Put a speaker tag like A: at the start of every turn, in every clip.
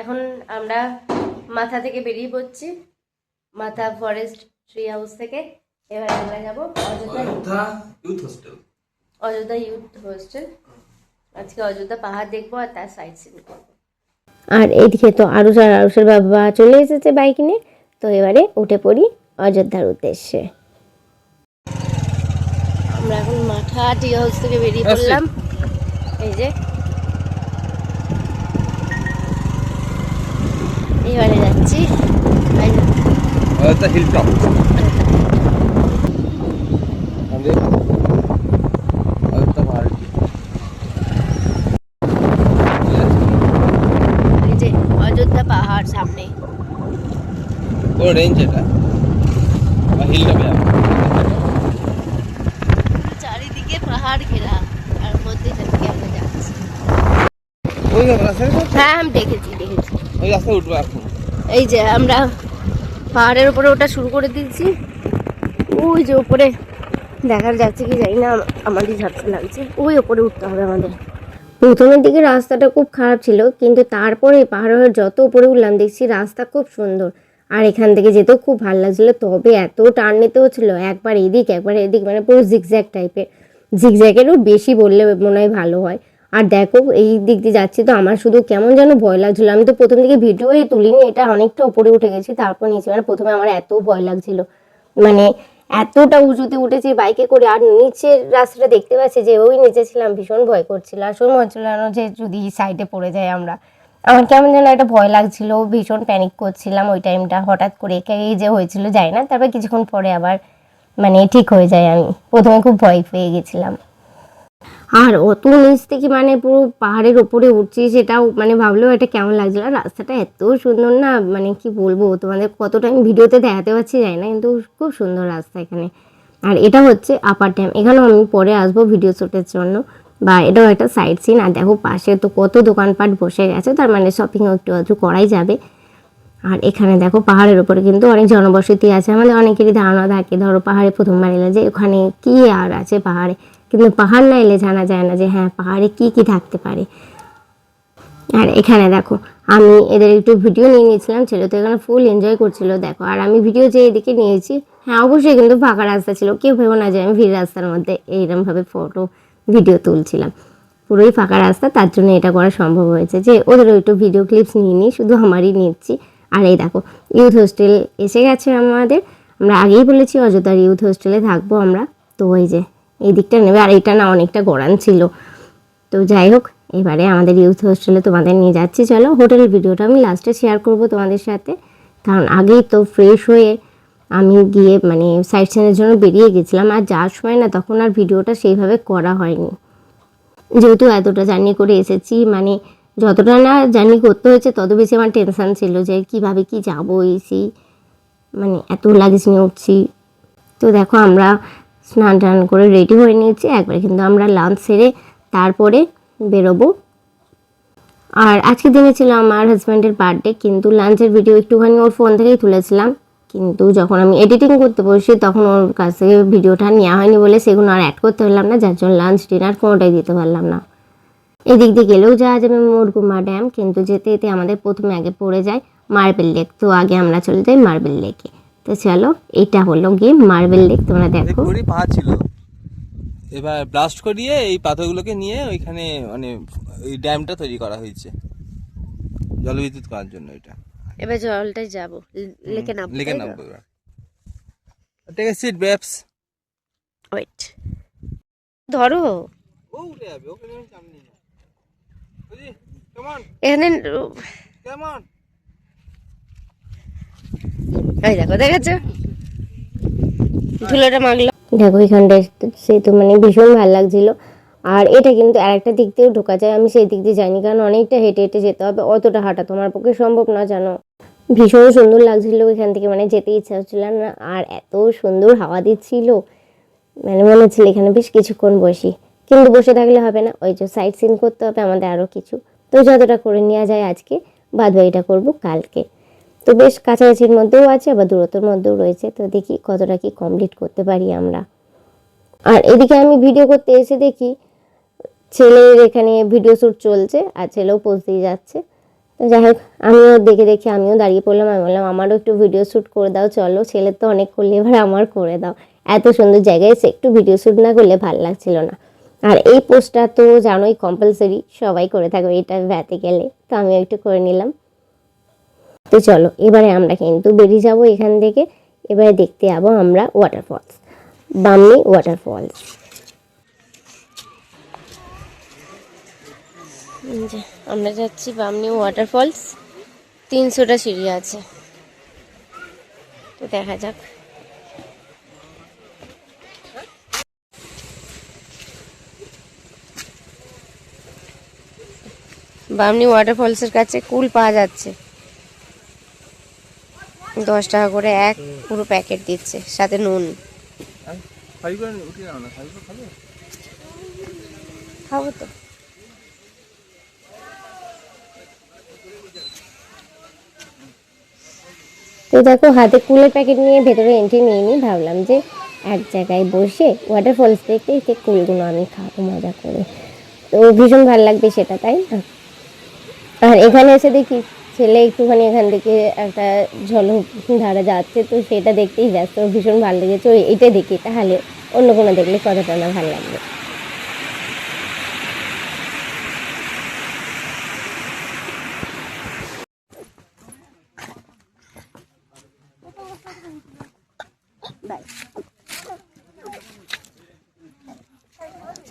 A: এখন আমরা মাথা থেকে বেরিয়ে পড়ছি, মাথা ফরেস্ট ট্রি হাউস থেকে। এবার আমরা যাবো অযোধ্যা ইউথ হোস্টেল। আজকে অযোধ্যা পাহাড় দেখবো আর তার সাইট সিন করবো। আর এইদিকে তো আরুষের বাবা চলে এসেছে বাইক নিয়ে। তো এবারে উঠে পড়ি অযোধ্যার উদ্দেশ্যে। আমরা এখন মাথা ট্রি হাউস থেকে বেরিয়ে পড়লাম। এই যে এবারে যাচ্ছি
B: অযোধ্যা হিল টপ।
A: এই যে অযোধ্যা পাহাড় সামনে।
B: ও রেঞ্জ এটা হিল টপে যাবে।
A: চারিদিকে পাহাড় ঘেরা আর মধ্যে থেকে আমরা যাচ্ছি।
B: ওই রাস্তা,
A: হ্যাঁ আমি দেখেছি।
B: ওই রাস্তায় উঠবো এখন।
A: এই যে আমরা পাহাড়ের উপরে ওটা শুরু করে দিয়েছি। ওই যে উপরে দেখা যাচ্ছে কি জানি না, আমারই ঝাপসা লাগছে। ওই উপরে উঠতে হবে আমাদের। প্রথমের দিকে রাস্তাটা খুব খারাপ ছিল, কিন্তু তারপরে পাহাড়ের যত উপরে উঠলাম দেখছি রাস্তা খুব সুন্দর। আর এখান থেকে যেতেও খুব ভালো লাগছিলো। তবে এত টার্ন নিতে হচ্ছিলো, একবার এদিক মানে পুরো জিগজ্যাগ টাইপের। জিগজ্যাগেরও বেশি বললে মনে হয় ভালো হয়। আর দেখো এই দিক দিয়ে যাচ্ছি তো আমার শুধু কেমন যেন ভয় লাগছিলো। আমি তো প্রথম দিকে ভিডিওই তুলিনি, এটা অনেকটা উপরে উঠে গেছি তারপর নিচে। মানে প্রথমে আমার এত ভয় লাগছিল, মানে এতটা উঁচুতে উঠেছি বাইকে করে। আর নিচের রাস্তাটা দেখতে পাচ্ছি যে ওই নিচে ছিলাম, ভীষণ ভয় করছিল। আর মনে হচ্ছিল যে যদি সাইডে পড়ে যায় আমরা। আমার কেমন যেন একটা ভয় লাগছিল, ভীষণ প্যানিক করছিলাম ওই টাইমটা। হঠাৎ করে এই যে হয়েছিল যায় না, তারপর কিছুক্ষণ পরে আবার মানে ঠিক হয়ে যায়। আমি প্রথমে খুব ভয় পেয়ে গেছিলাম। আর অত নিচ থেকে মানে পুরো পাহাড়ের ওপরে উঠছি, সেটাও মানে ভাবলেও এটা কেমন লাগছিল। আর রাস্তাটা এত সুন্দর না, মানে কি বলবো তোমাদের, কতটা আমি ভিডিওতে দেখাতে পারছি যায় না, কিন্তু খুব সুন্দর রাস্তা এখানে। আর এটা হচ্ছে আপার ড্যাম, এখানেও আমি পরে আসবো ভিডিও শ্যুটের জন্য, বা এটাও একটা সাইড সিন। আর দেখো পাশে তো কত দোকানপাট বসে গেছে, তার মানে শপিংও একটু করাই যাবে। আর এখানে দেখো পাহাড়ের উপরে কিন্তু অনেক জনবসতি আছে। আমাদের অনেকেরই ধারণা থাকে, ধরো পাহাড়ে প্রথমবার এলে যে ওখানে কি আর আছে পাহাড়ে, কিন্তু পাহাড় না এলে জানা যায় না যে হ্যাঁ পাহাড়ে কি কি থাকতে পারে। আর এখানে দেখো আমি এদের একটু ভিডিও নিয়ে নিয়েছিলাম, ছেলে তো এখানে ফুল এনজয় করছিল দেখো। আর আমি ভিডিও যে এদিকে নিয়েছি, হ্যাঁ অবশ্যই কিন্তু ফাঁকা রাস্তা ছিল, কেউ ভেবো না যে আমি ভিড় রাস্তার মধ্যে এইরকমভাবে ফটো ভিডিও তুলছিলাম। পুরোই ফাঁকা রাস্তা, তার জন্য এটা করা সম্ভব হয়েছে যে ওদেরও একটু ভিডিও ক্লিপস নিয়ে নিই, শুধু আমারই নিচ্ছি। আর এই দেখো ইউথ হোস্টেল এসে গেছে আমাদের। আমরা আগেই বলেছি অযোধ্যার ইউথ হোস্টেলে থাকবো আমরা। তো ওই যে এই দিকটা নেবে, আর এটা না অনেকটা গড়ান ছিল। তো যাই হোক, এবারে আমাদের ইউথ হোস্টেলে তোমাদের নিয়ে যাচ্ছি। চলো, হোটেলের ভিডিওটা আমি লাস্টে শেয়ার করব তোমাদের সাথে, কারণ আগেই তো ফ্রেশ হয়ে আমি গিয়ে মানে সাইট সিনের জন্য বেরিয়ে গেছিলাম। আর যাওয়ার সময় না তখন আর ভিডিওটা সেইভাবে করা হয়নি, যেহেতু এতটা জার্নি করে এসেছি। মানে যতটা না জার্নি করতে হয়েছে তত বেশি আমার টেনশান ছিল যে কীভাবে কি যাবো এসি, মানে এত লাগেজ নিয়ে উঠছি। তো দেখো আমরা স্নান টান করে রেডি হয়ে নিয়েছি একবারে, কিন্তু আমরা লাঞ্চ সেরে তারপরে বেরোবো। আর আজকের দিনে ছিল আমার হাজব্যান্ডের বার্থডে, কিন্তু লাঞ্চের ভিডিও একটুখানি ওর ফোন থেকেই তুলেছিলাম। কিন্তু যখন আমি এডিটিং করতে বসি তখন ওর কাছ থেকে ভিডিওটা নেওয়া হয়নি বলে সেগুলো আর অ্যাড করতে পারলাম না, যার জন্য লাঞ্চ ডিনার কোনোটাই দিতে পারলাম না। এদিক দিয়ে গেলেও যাওয়া যাবে মুরগুমা ড্যাম, কিন্তু যেতে যেতে আমাদের প্রথমে আগে পড়ে যায় মার্বেল লেক। তো আগে আমরা চলে যাই মার্বেল লেকে। তো চলো, এটা হলো গিয়ে মার্বেল লেক, তোমরা দেখো।
B: পাহাড় ছিল, এবার ব্লাস্ট করিয়ে এই পাথরগুলোকে নিয়ে ওইখানে মানে ওই ড্যামটা তৈরি করা হয়েছে জলবিদ্যুৎ করার জন্য। এটা
A: এবার জলটাই যাবো, লেকে নামবো।
B: এবার take a seat babes,
A: wait ধরো
B: ও উঠে যাবে, ওকে আমি সামনে না বুঝি। কাম অন
A: এখানে,
B: কাম অন।
A: এই দেখো দেখাচ্ছ ধুলোটা মাগলো। দেখো এখানটা সে তো মানে ভীষণ ভালো লাগছিল। আর এটা কিন্তু আরেকটা দিক দিয়েও ঢোকা যায়, আমি সেই দিক দিয়ে যাইনি, কারণ অনেকটা হেঁটে হেঁটে যেতে হবে, অতটা হাঁটা তোমার পক্ষে সম্ভব না জানো। ভীষণ সুন্দর লাগছিল এখান থেকে, মানে যেতে ইচ্ছা হচ্ছিল না। আর এত সুন্দর হাওয়া দিচ্ছিল, মানে মনে হচ্ছিল এখানে বেশ কিছুক্ষণ বসি। কিন্তু বসে থাকলে হবে না, ওই যে সাইট সিন করতে হবে আমাদের আরও কিছু। তো যতটা করে নেওয়া যায় আজকে, বাদ বাকিটা করবো কালকে। তো বেশ কাছাকাছির মধ্যেও আছে, আবার দূরত্বের মধ্যেও রয়েছে। তো দেখি কতটা কি কমপ্লিট করতে পারি আমরা। আর এদিকে আমি ভিডিও করতে এসে দেখি ছেলের এখানে ভিডিও শ্যুট চলছে, আর ছেলেও পোজ দিয়ে যাচ্ছে। তো যাই হোক আমিও দেখে দেখে আমিও দাঁড়িয়ে পড়লাম। আমি বললাম আমারও একটু ভিডিও শ্যুট করে দাও, চলো ছেলের তো অনেক করলে এবার আমার করে দাও। এত সুন্দর জায়গায় এসে একটু ভিডিও শ্যুট না করলে ভালো লাগছিল না। আর এই পোস্টটা তো জানোই কম্পালসারি, সবাই করে থাকবে এটা বেড়াতে গেলে, তো আমিও একটু করে নিলাম। তো চলো এবারে আমরা কিন্তু বেরিয়ে যাব এখান থেকে। এবারে দেখতে যাবো আমরা ওয়াটারফলস, বামনি ওয়াটারফলস। আমরা যাচ্ছি বামনি ওয়াটারফলস। 300টা সিঁড়ি আছে, তো দেখা যাক। বামনি ওয়াটারফলসের কাছে কুল পাওয়া যাচ্ছে, 10 টাকা করে এক পুরো প্যাকেট দিচ্ছে, সাথে নুন। খাবো তো। তো দেখো হাতে কুলের প্যাকেট নিয়ে ভেতরে এন্ট্রি নিয়ে নিই। ভাবলাম যে এক জায়গায় বসে ওয়াটারফলস দেখতে দেখতে কুলগুলো আমি খাবো মজা করে, তো ভীষণ ভালো লাগবে সেটা, তাই না? আর এখানে এসে দেখি ছেলে একটুখানি এখান থেকে একটা ঝলক ধারা যাচ্ছে, তো সেটা দেখতেই ব্যস্ত, ভীষণ ভালো লেগেছে। এইটা দেখি, তাহলে অন্য কোনো দেখলে কতটা না ভালো লাগবে।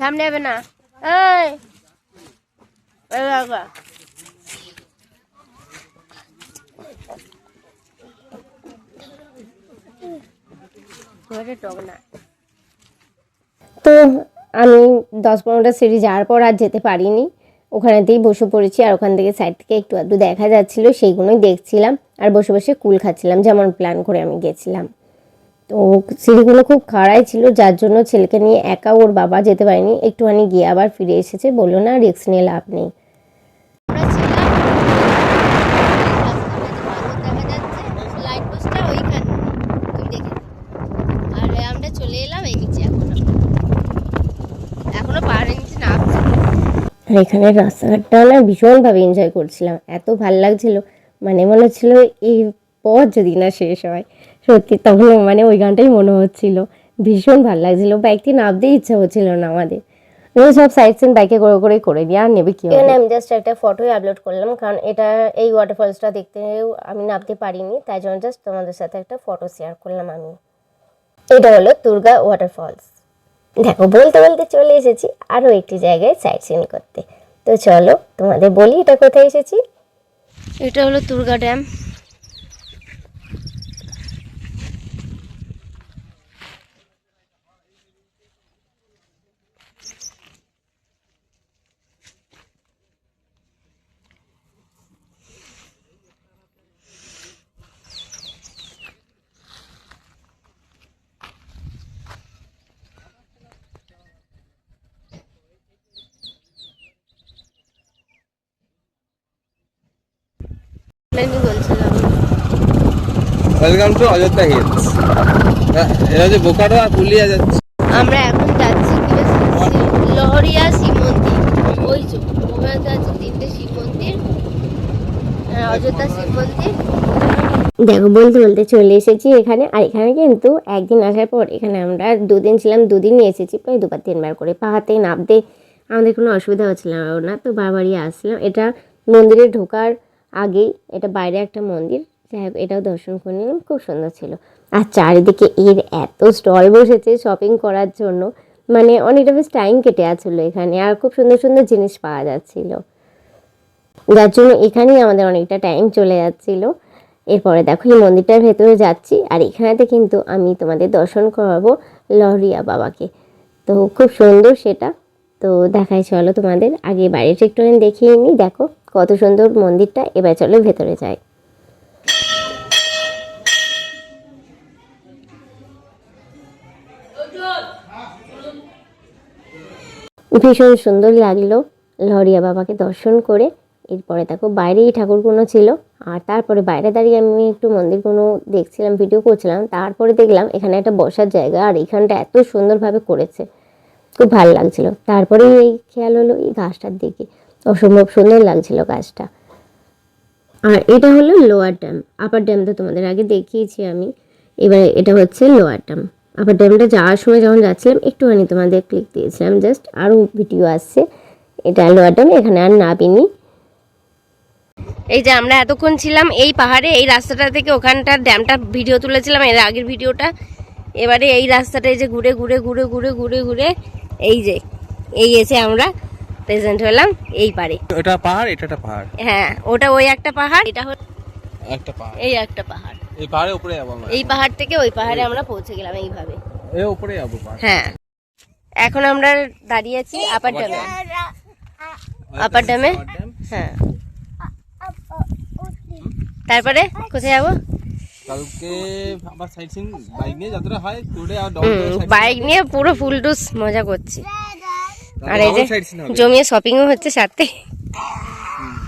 A: সামনে হবে না, তো আমি 10-15টা সিঁড়ি যাওয়ার পর আর যেতে পারিনি, ওখানেতেই বসে পড়েছি। আর ওখান থেকে সাইড থেকে একটু আধটু দেখা যাচ্ছিল, সেইগুলোই দেখছিলাম আর বসে বসে কুল খাচ্ছিলাম, যেমন প্ল্যান করে আমি গেছিলাম। তো সিঁড়িগুলো খুব খাড়াই ছিল, যার জন্য ছেলেকে নিয়ে একা ওর বাবা যেতে পারেনি, একটুখানি গিয়ে আবার ফিরে এসেছে, বললো না রিস্ক নিয়ে লাভ নেই। আর এখানে রাস্তাঘাটটা না ভীষণভাবে এনজয় করছিলাম, এত ভালো লাগছিল, মানে মনে হচ্ছিল এই পথ যদি না শেষ হয়। সত্যি তখন মানে ওই গানটাই মনে হচ্ছিল, ভীষণ ভালো লাগছিল। বাইকটি নামতেই ইচ্ছা হচ্ছিল না আমাদের, ওই সব সাইড সিন বাইকে করে করে করে নিয়ে আর নেবে কি। এখানে আমি জাস্ট একটা ফটোই আপলোড করলাম, কারণ এটা এই ওয়াটারফলসটা দেখতে আমি নামতে পারিনি, তাই জন্য জাস্ট তোমাদের সাথে একটা ফটো শেয়ার করলাম আমি। এটা হলো দুর্গা ওয়াটারফলস। দেখো বলতে বলতে চলে এসেছি আরও একটি জায়গায় সাইট সিন করতে। তো চলো তোমাদের বলি এটা কোথায় এসেছি। এটা হলো Durga dam.
B: Welcome to Ayodhya hills. এটা যে বোকারো আর পুরুলিয়া যাচ্ছে।
A: আমরা এখন যাচ্ছি লহরিয়া শিব মন্দির। ওই যে ওখানে তো আছে 3টে শিব মন্দির, অযোধ্যা শিব মন্দির। দেখো বলতে বলতে চলে এসেছি এখানে। আর এখানে কিন্তু একদিন আসার পর এখানে আমরা 2 দিন ছিলাম, 2 দিনই এসেছি প্রায় 2-3 বার করে। পাহাড়তে নামতে আমাদের কোনো অসুবিধা হচ্ছিল না, তো বারবারই আসছিলাম। এটা মন্দিরে ঢোকার আগেই, এটা বাইরে একটা মন্দির, যাই হোক এটাও দর্শন করে নিলাম, খুব সুন্দর ছিল। আর চারিদিকে এর এত স্টল বসেছে শপিং করার জন্য, মানে অনেকটা বেশ টাইম কেটে আসছিলো এখানে, আর খুব সুন্দর সুন্দর জিনিস পাওয়া যাচ্ছিল, যার জন্য এখানেই আমাদের অনেকটা টাইম চলে যাচ্ছিল। এরপরে দেখো এই মন্দিরটার ভেতরে যাচ্ছি, আর এখানেতে কিন্তু আমি তোমাদের দর্শন করাবো লহরিয়া বাবাকে, তো খুব সুন্দর সেটা। তো দেখাই চলো তোমাদের, আগে বাইরেটা একটু দেখিয়ে নিই। দেখো কত সুন্দর মন্দিরটা, এবার চলো ভেতরে যাই। ভীষণ সুন্দর লাগলো লহরিয়া বাবাকে দর্শন করে। এরপরে দেখো বাইরেই ঠাকুরগুলো ছিল, আর তারপরে বাইরে দাঁড়িয়ে আমি একটু মন্দিরগুলো দেখছিলাম, ভিডিও করছিলাম। তারপরে দেখলাম এখানে একটা বসার জায়গা, আর এখানটা এত সুন্দরভাবে করেছে, খুব ভালো লাগছিল। তারপরে এই খেয়াল হলো এই গাছটার দিকে, অসম্ভব সুন্দর লাগছিল গাছটা। আর এটা হলো লোয়ার ড্যাম। আপার ড্যাম তো তোমাদের আগে দেখিয়েছি আমি, এবারে এটা হচ্ছে লোয়ার ড্যাম। আপার ড্যামটা যাওয়ার সময় যখন যাচ্ছিলাম একটুখানি তোমাদের ক্লিক দিয়েছিলাম, জাস্ট আরও ভিডিও আসছে। এটা লোয়ার ড্যাম, এখানে আর নামিনি। এই যে আমরা এতক্ষণ ছিলাম এই পাহাড়ে, এই রাস্তাটা থেকে ওখানটার ড্যামটা ভিডিও তুলেছিলাম এর আগের ভিডিওটা। এবারে এই রাস্তাটা এই যে ঘুরে ঘুরে ঘুরে ঘুরে ঘুরে ঘুরে এই যে এই এসে আমরা প্রেজেন্ট হলাম এই পারে।
B: এটা পাহাড়, এটা একটা পাহাড়।
A: হ্যাঁ, ওটা ওই একটা পাহাড়, এটা হলো
B: একটা পাহাড়,
A: এই একটা পাহাড়।
B: এই পাহাড়ের উপরে যাবো আমরা।
A: এই পাহাড় থেকে ওই পাহাড়ে আমরা পৌঁছে গেলাম এইভাবে।
B: এই উপরে যাবো পাহাড়।
A: হ্যাঁ, এখন আমরা দাঁড়িয়ে আছি আপার ড্যামে। আপার ড্যামে, হ্যাঁ। তারপরে কোথায় যাবো?
B: কালকে আবার সাইড সিন বাইক নিয়ে যতটা হয় করে আর
A: বাইক নিয়ে পুরো ফুল টুস মজা করছি। আর এই যে জমিয়ে শপিংও হচ্ছে সাথে,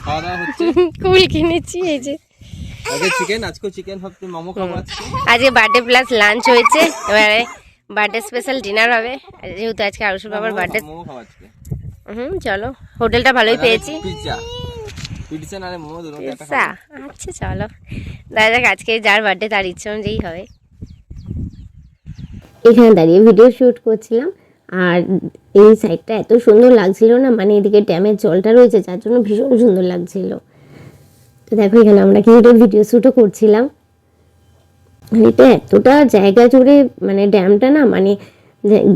B: খাওয়া দাওয়া হচ্ছে।
A: কুল কিনেছি এই যে।
B: আজকে চিকেন, আজকে চিকেন ভাবছি মোমো খাবো আজকে।
A: আজকে বার্থডে প্লাস লাঞ্চ হয়েছে, এবারে বার্থডে স্পেশাল ডিনার হবে যেহেতু আজকে আরুষের বাবার বার্থডে।
B: মোমো খাবো আজকে।
A: চলো, হোটেলটা ভালোই পেয়েছি।
B: পিৎজা, পিৎজা না রে মোমো দুটো একটা
A: পিৎজা, আচ্ছা চলো। দেখা যাক আজকে যার বার্থডে তার ইচ্ছে অনুযায়ী হবে। এখানে দাঁড়িয়ে ভিডিও শুট করছিলাম, আর এই সাইডটা এত সুন্দর লাগছিল না, মানে এদিকে ড্যামের জলটা রয়েছে যার জন্য ভীষণ সুন্দর লাগছিল। তো দেখো এখানে আমরা কিছুটা ভিডিও শ্যুটও করছিলাম। এটা এতটা জায়গা জুড়ে মানে ড্যামটা না, মানে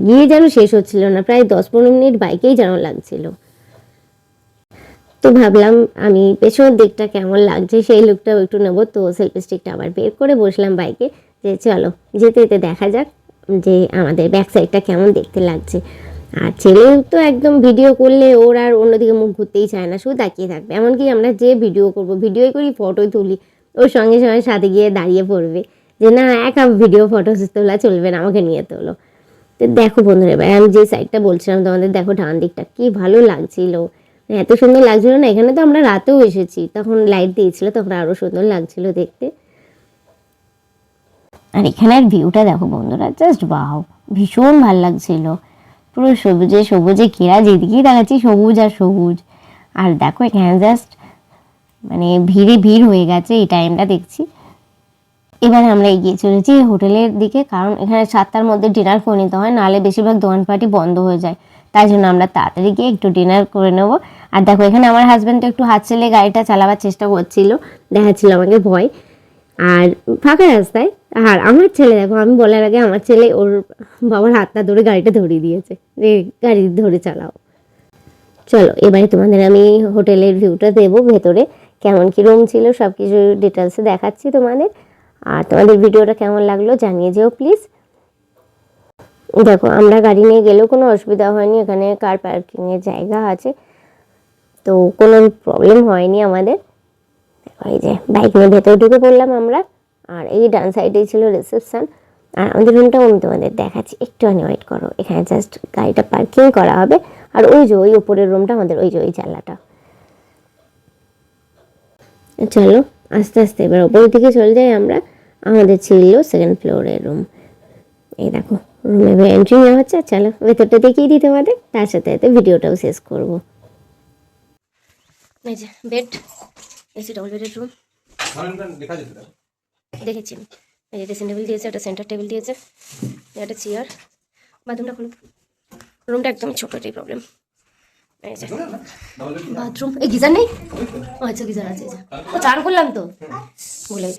A: গিয়ে যেন শেষ হচ্ছিল না, প্রায় 10-15 মিনিট বাইকেই যেন লাগছিল। তো ভাবলাম আমি পেছনের দিকটা কেমন লাগছে সেই লুকটাও একটু নেবো, তো সেলফি স্টিকটা আবার বের করে বসলাম বাইকে, যে চলো যেতে যেতে দেখা যাক যে আমাদের ব্যাক সাইডটা কেমন দেখতে লাগছে। আর ছেলেও তো একদম ভিডিও করলে ওর আর অন্যদিকে মুখ ঘুরতেই চায় না, শুধু তাকিয়ে থাকবে। এমনকি আমরা যে ভিডিও করবো, ভিডিওই করি ফটোই তুলি, ওর সঙ্গে সঙ্গে সাথে গিয়ে দাঁড়িয়ে পড়বে যে না একা ভিডিও ফটো তোলা চলবে না, আমাকে নিয়ে তোলো। তো দেখো বন্ধুরা, এবার আমি যে সাইডটা বলছিলাম তোমাদের, দেখো ডান দিকটা কি ভালো লাগছিল, এত সুন্দর লাগছিল না। এখানে তো আমরা রাতেও এসেছি, তখন লাইট দিয়েছিল, তখন আরও সুন্দর লাগছিল দেখতে। আর এখানের ভিউটা দেখো বন্ধুরা, জাস্ট বাও, ভীষণ ভালো লাগছিল। পুরো সবুজে সবুজে ঘেরা, যেদিকেই দেখাচ্ছি সবুজ আর সবুজ। আর দেখো এখানে জাস্ট মানে ভিড়ে ভিড় হয়ে গেছে এই টাইমটা দেখছি। এবারে আমরা এগিয়ে চলেছি হোটেলের দিকে, কারণ এখানে 7টার মধ্যে ডিনার করে নিতে হয়, নাহলে বেশিরভাগ দোকানপাটি বন্ধ হয়ে যায়। তাই জন্য আমরা তাড়াতাড়ি গিয়ে একটু ডিনার করে নেবো। আর দেখো এখানে আমার হাজব্যান্ড তো একটু হাত ছেলে গাড়িটা চালাবার চেষ্টা করছিল, দেখাচ্ছিল আমাকে ভয়। আর ফাঁকা রাস্তায়, আর আমার ছেলে দেখো, আমি বলার আগে আমার ছেলে ওর বাবার হাতটা ধরে গাড়িটা ধরিয়ে দিয়েছে, গাড়ি ধরে চালাও। চলো এবারে তোমাদের আমি হোটেলের ভিউটা দেবো, ভেতরে কেমন কী রুম ছিল সব কিছু ডিটেলসে দেখাচ্ছি তোমাদের। আর তোমাদের ভিডিওটা কেমন লাগলো জানিয়ে যেও প্লিজ। দেখো আমরা গাড়ি নিয়ে গেলেও কোনো অসুবিধা হয়নি, এখানে কার পার্কিংয়ের জায়গা আছে, তো কোনো প্রবলেম হয়নি আমাদের। ওই যে বাইক নিয়ে ভেতরে ঢুকে পড়লাম আমরা, আর এই ডান সাইডেই ছিল রিসেপশন। আর আমাদের রুমটাও আমি তোমাদের দেখাচ্ছি, একটু ওয়েট করো। এখানে জাস্ট গাড়িটা পার্কিং করা হবে, আর ওই যে ওই উপরের রুমটা আমাদের, ওই যে ওই জানলাটা। চলো আস্তে আস্তে এবার ওপরের দিকে চলে যাই আমরা। আমাদের ছিল 2nd ফ্লোরের রুম। এই দেখো রুমে এন্ট্রি নেওয়া হচ্ছে, চলো ভেতরটা দেখিয়ে দিই তোমাদের, তার সাথে সাথে ভিডিওটাও শেষ করবো। এই যে বেড, এসি ডবল বেডের রুম দেখেছি। এই যে ড্রেসিং টেবিল দিয়েছে, একটা সেন্টার টেবিল দিয়েছে, একটা চেয়ার। বাথরুমটা খুলো, রুমটা একদমই ছোটো, এটাই প্রবলেম। এই যে বাথরুম, এই গিজার নেই, আচ্ছা গিজার আছে, ও চান করলাম তো বলে।